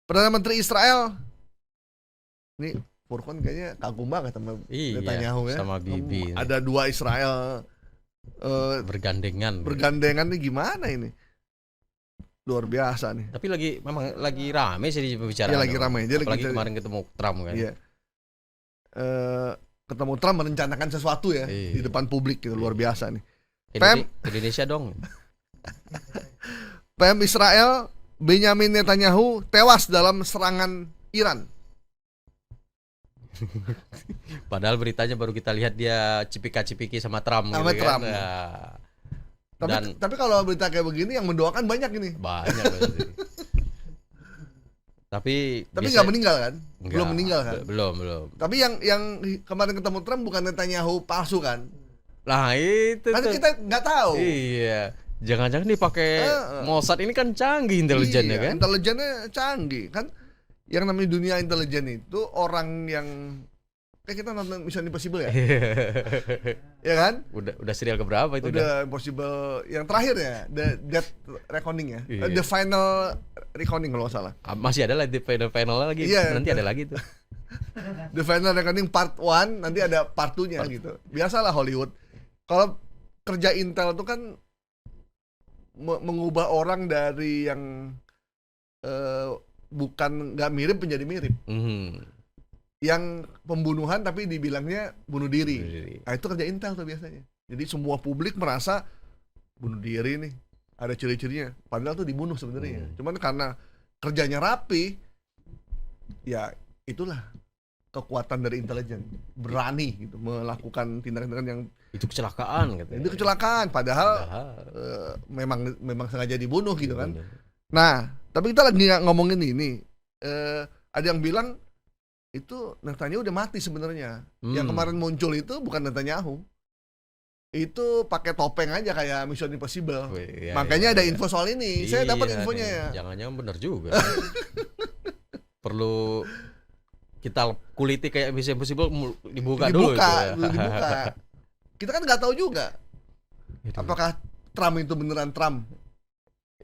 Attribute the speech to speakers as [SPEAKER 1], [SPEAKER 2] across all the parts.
[SPEAKER 1] Perdana Menteri Israel. Ini Furqan kayaknya kagum banget sama Netanyahu ya.
[SPEAKER 2] Sama Bibi.
[SPEAKER 1] Ada dua Israel
[SPEAKER 2] bergandengan
[SPEAKER 1] nih, gimana ini? Luar biasa nih.
[SPEAKER 2] Tapi memang lagi rame sih di pembicaraan.
[SPEAKER 1] Iya, lagi rame.
[SPEAKER 2] Apalagi kemarin ketemu Trump kan.
[SPEAKER 1] Iya. Ketemu Trump merencanakan sesuatu ya di depan publik gitu, luar biasa nih.
[SPEAKER 2] Indonesia dong.
[SPEAKER 1] PM Israel Benyamin Netanyahu tewas dalam serangan Iran.
[SPEAKER 2] Padahal beritanya baru kita lihat dia cipika-cipiki sama Trump
[SPEAKER 1] gitu kan. Ya. Tapi kalau berita kayak begini yang mendoakan banyak ini.
[SPEAKER 2] Banyak berarti. Tapi
[SPEAKER 1] nggak meninggal kan?
[SPEAKER 2] Enggak,
[SPEAKER 1] belum meninggal kan?
[SPEAKER 2] Belum.
[SPEAKER 1] Tapi yang kemarin ketemu Trump bukan Netanyahu palsu kan?
[SPEAKER 2] Nah itu
[SPEAKER 1] kan kita nggak tahu.
[SPEAKER 2] Iya. Jangan-jangan dipakai Mossad ini kan canggih intelijennya kan?
[SPEAKER 1] Intelijennya canggih kan? Yang namanya dunia intelijen itu orang yang kayak kita nonton Mission Impossible ya, ya kan?
[SPEAKER 2] Udah serial keberapa itu?
[SPEAKER 1] Udah Impossible yang terakhir ya, Death Reckoning ya, The Final Reckoning kalau nggak salah.
[SPEAKER 2] Masih ada lah The Final lagi, nanti ada lagi tuh.
[SPEAKER 1] The Final Reckoning Part 1, nanti ada Part 2-nya gitu. Biasalah Hollywood. Kalau kerja Intel itu kan mengubah orang dari yang bukan nggak mirip menjadi mirip. Yang pembunuhan tapi dibilangnya bunuh diri. Nah itu kerja Intel tuh biasanya. Jadi semua publik merasa bunuh diri nih, ada ciri-cirinya. Padahal tuh dibunuh sebenarnya. Cuman karena kerjanya rapi, ya itulah kekuatan dari intelijen. Berani gitu melakukan tindakan-tindakan yang
[SPEAKER 2] itu kecelakaan gitu.
[SPEAKER 1] Itu kecelakaan. Padahal memang sengaja dibunuh gitu kan. Nah, tapi kita lagi ngomongin ini. Ada yang bilang itu Netanyahu udah mati sebenarnya. Yang kemarin muncul itu bukan Netanyahu. Itu pakai topeng aja kayak Mission Impossible. Makanya ada info soal ini. Saya dapat infonya ya.
[SPEAKER 2] Jangan-jangan benar juga. Perlu kita kuliti kayak Mission Impossible dibuka dulu.
[SPEAKER 1] Dibuka. Kita kan nggak tahu juga. Apakah Trump itu beneran Trump?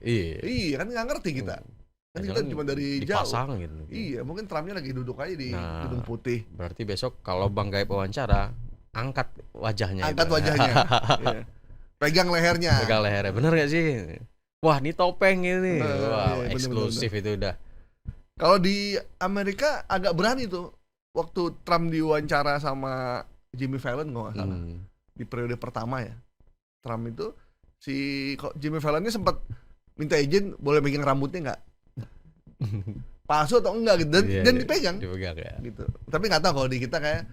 [SPEAKER 1] Iya kan nggak ngerti kita. Kan kita cuma dari jauh.
[SPEAKER 2] Gitu.
[SPEAKER 1] Iya, mungkin Trumpnya lagi duduk aja di Gedung Putih.
[SPEAKER 2] Berarti besok kalau Bang Gaib wawancara, angkat wajahnya.
[SPEAKER 1] Iya. Pegang lehernya.
[SPEAKER 2] Bener gak sih? Wah, ini topeng ini. Wah, eksklusif bener. Itu udah.
[SPEAKER 1] Kalau di Amerika agak berani tuh. Waktu Trump diwawancara sama Jimmy Fallon kalau nggak salah. Di periode pertama ya. Trump itu Jimmy Fallonnya sempat minta izin boleh megang rambutnya nggak? Palsu atau enggak gitu dan dipegang
[SPEAKER 2] ya.
[SPEAKER 1] Gitu. Tapi nggak tahu kalau di kita kayak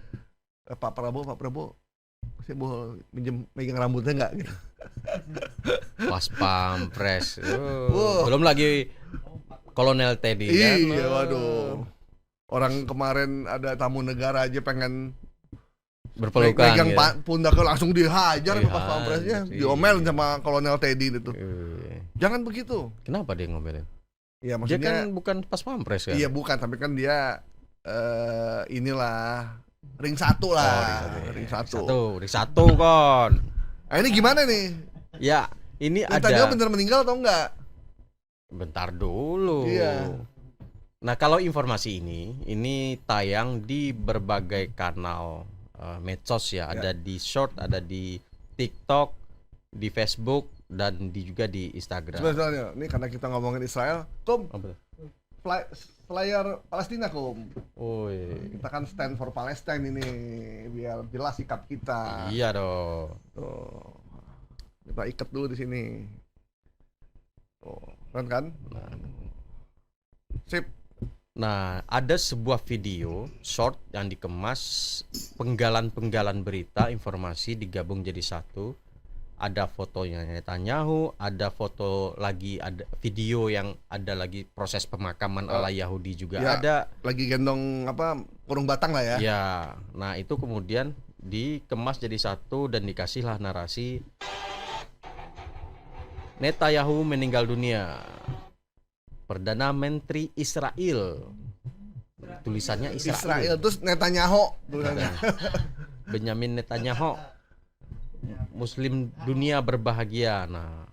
[SPEAKER 1] Pak Prabowo saya boleh megang rambutnya nggak gitu.
[SPEAKER 2] Pas pampres. Belum lagi Kolonel Teddy kan.
[SPEAKER 1] Iya, waduh. Orang kemarin ada tamu negara aja pengen
[SPEAKER 2] berpelukan
[SPEAKER 1] megang pundaknya langsung dihajar pas pampresnya, diomelin sama Kolonel Teddy itu. Jangan begitu.
[SPEAKER 2] Kenapa dia ngomelin?
[SPEAKER 1] Ya maksudnya
[SPEAKER 2] dia kan bukan pas pampres kan?
[SPEAKER 1] Iya bukan, tapi kan dia inilah ring 1 lah. Ring satu
[SPEAKER 2] kon.
[SPEAKER 1] Nah ini gimana nih?
[SPEAKER 2] Ya ini
[SPEAKER 1] Netanyahu bener meninggal atau enggak?
[SPEAKER 2] Bentar dulu.
[SPEAKER 1] Iya.
[SPEAKER 2] Nah kalau informasi ini tayang di berbagai kanal medsos ya. Ada di Short, ada di TikTok, di Facebook, dan juga di Instagram.
[SPEAKER 1] Sebenarnya, ini karena kita ngomongin Israel, flyer Palestina kita kan stand for Palestine ini biar jelas sikap kita.
[SPEAKER 2] Iya dong.
[SPEAKER 1] Tuh. Kita ikat dulu di sini. Tuh, kan? Sip.
[SPEAKER 2] Nah, ada sebuah video short yang dikemas penggalan-penggalan berita, informasi digabung jadi satu. Ada fotonya Netanyahu, ada foto lagi, ada video yang ada lagi proses pemakaman ala Yahudi juga ya, ada.
[SPEAKER 1] Lagi gendong kurung batang lah ya.
[SPEAKER 2] Ya, nah itu kemudian dikemas jadi satu dan dikasihlah narasi Netanyahu meninggal dunia. Perdana Menteri Israel. Tulisannya Israel
[SPEAKER 1] terus Netanyahu tulisannya.
[SPEAKER 2] Benyamin Netanyahu. Muslim dunia berbahagia. Nah,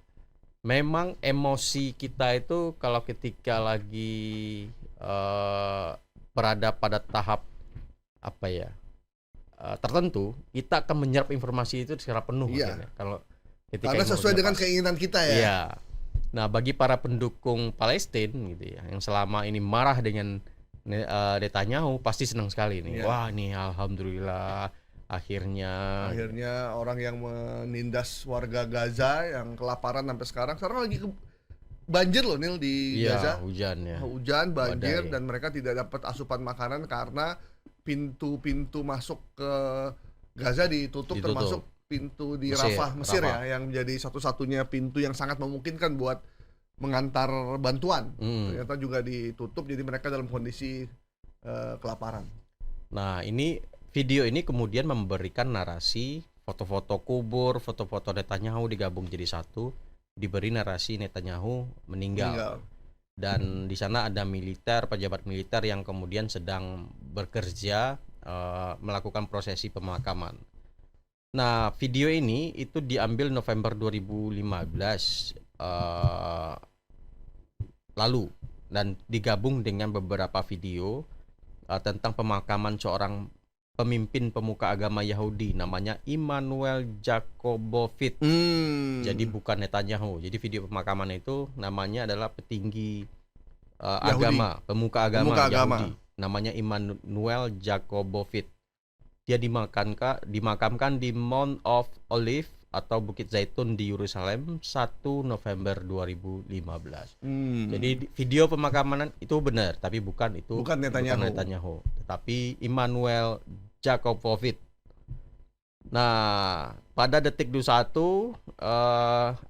[SPEAKER 2] memang emosi kita itu kalau ketika lagi berada pada tahap apa ya tertentu, kita akan menyerap informasi itu secara penuh.
[SPEAKER 1] Iya.
[SPEAKER 2] Kalau ketika
[SPEAKER 1] Karena sesuai dengan
[SPEAKER 2] pas.
[SPEAKER 1] keinginan kita ya.
[SPEAKER 2] Iya. Nah, bagi para pendukung Palestina gitu ya, yang selama ini marah dengan Netanyahu, pasti senang sekali nih.
[SPEAKER 1] Iya.
[SPEAKER 2] Wah, nih alhamdulillah akhirnya
[SPEAKER 1] orang yang menindas warga Gaza yang kelaparan sampai sekarang lagi banjir loh Nil di Gaza.
[SPEAKER 2] Hujan ya.
[SPEAKER 1] Hujan, banjir,
[SPEAKER 2] Badai.
[SPEAKER 1] dan mereka tidak dapat asupan makanan karena pintu-pintu masuk ke Gaza ditutup. Termasuk pintu di Rafah, Mesir ya, yang menjadi satu-satunya pintu yang sangat memungkinkan buat mengantar bantuan. Ternyata juga ditutup, jadi mereka dalam kondisi kelaparan.
[SPEAKER 2] Nah, video ini kemudian memberikan narasi foto-foto kubur, foto-foto Netanyahu digabung jadi satu, diberi narasi Netanyahu meninggal. Dan di sana ada pejabat militer yang kemudian sedang bekerja melakukan prosesi pemakaman. Nah, video ini itu diambil November 2015 lalu dan digabung dengan beberapa video tentang pemakaman seorang pemimpin pemuka agama Yahudi namanya Immanuel Jakobovits. Jadi bukan Netanyahu. Jadi video pemakaman itu namanya adalah petinggi agama, pemuka agama Yahudi. Namanya Immanuel Jakobovits. Dia dimakamkan di Mount of Olives atau Bukit Zaitun di Yerusalem 1 November 2015. Jadi video pemakaman itu benar, tapi bukan Netanyahu, tetapi Immanuel Jakobovits. Nah, pada detik 21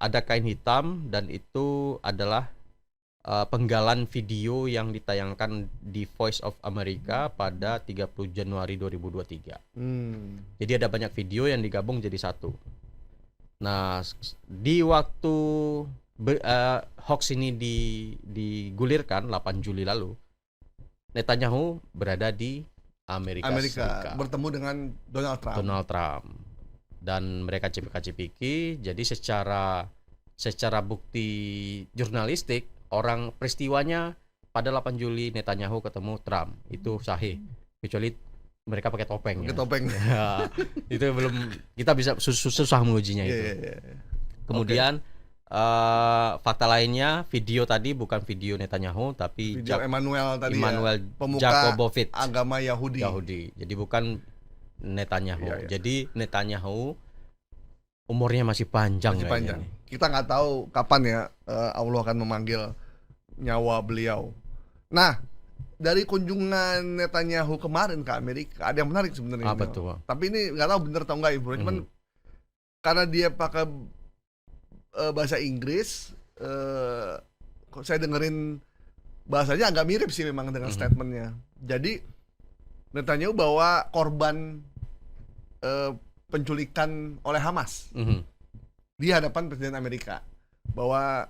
[SPEAKER 2] ada kain hitam dan itu adalah penggalan video yang ditayangkan di Voice of America pada 30 Januari 2023. Jadi ada banyak video yang digabung jadi satu. Nah, di waktu hoax ini digulirkan 8 Juli lalu, Netanyahu berada di Amerika Serikat,
[SPEAKER 1] bertemu dengan Donald Trump.
[SPEAKER 2] Dan mereka cipika-cipiki. Jadi secara bukti jurnalistik, orang peristiwanya pada 8 Juli Netanyahu ketemu Trump itu sahih, kecuali mereka pakai topeng. Ya, itu belum, kita bisa susah mengujinya itu. Kemudian fakta lainnya, video tadi bukan video Netanyahu tapi
[SPEAKER 1] video Immanuel pemuka
[SPEAKER 2] Jakobovits,
[SPEAKER 1] agama Yahudi.
[SPEAKER 2] Jadi bukan Netanyahu. Jadi Netanyahu umurnya masih panjang.
[SPEAKER 1] Kita nggak tahu kapan ya Allah akan memanggil nyawa beliau. Nah, dari kunjungan Netanyahu kemarin ke Amerika ada yang menarik sebenarnya.
[SPEAKER 2] Betul.
[SPEAKER 1] Tapi ini nggak tahu benar atau enggak info. Cuman karena dia pakai bahasa Inggris, saya dengerin bahasanya agak mirip sih memang dengan statementnya. Jadi Netanyahu bawa korban penculikan oleh Hamas di hadapan Presiden Amerika, bahwa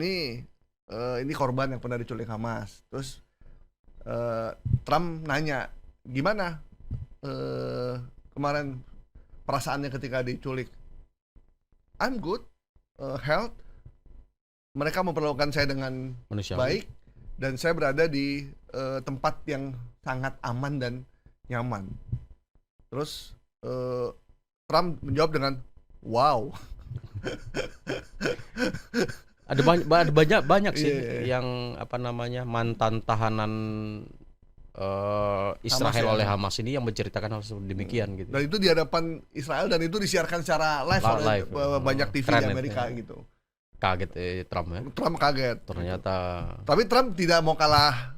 [SPEAKER 1] ini korban yang pernah diculik Hamas. Terus Trump nanya, gimana kemarin perasaannya ketika diculik? I'm good, health. Mereka memperlakukan saya dengan baik dan saya berada di tempat yang sangat aman dan nyaman. Terus Trump menjawab dengan wow.
[SPEAKER 2] Ada banyak sih yang mantan tahanan Israel oleh Hamas ini yang menceritakan hal seperti demikian gitu.
[SPEAKER 1] Dan itu di hadapan Israel dan itu disiarkan secara live oleh banyak TV di Amerika gitu.
[SPEAKER 2] Kaget Trump ya.
[SPEAKER 1] Trump kaget.
[SPEAKER 2] Ternyata.
[SPEAKER 1] Tapi Trump tidak mau kalah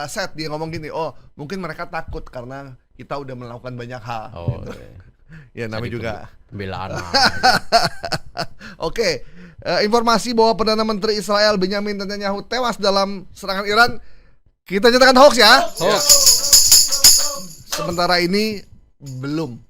[SPEAKER 1] set. Dia ngomong gini, mungkin mereka takut karena kita udah melakukan banyak hal. Gitu. Ya namanya juga
[SPEAKER 2] pembelaan.
[SPEAKER 1] Oke. Informasi bahwa Perdana Menteri Israel Benjamin Netanyahu tewas dalam serangan Iran, kita nyatakan hoax ya. Hoax. Sementara ini belum.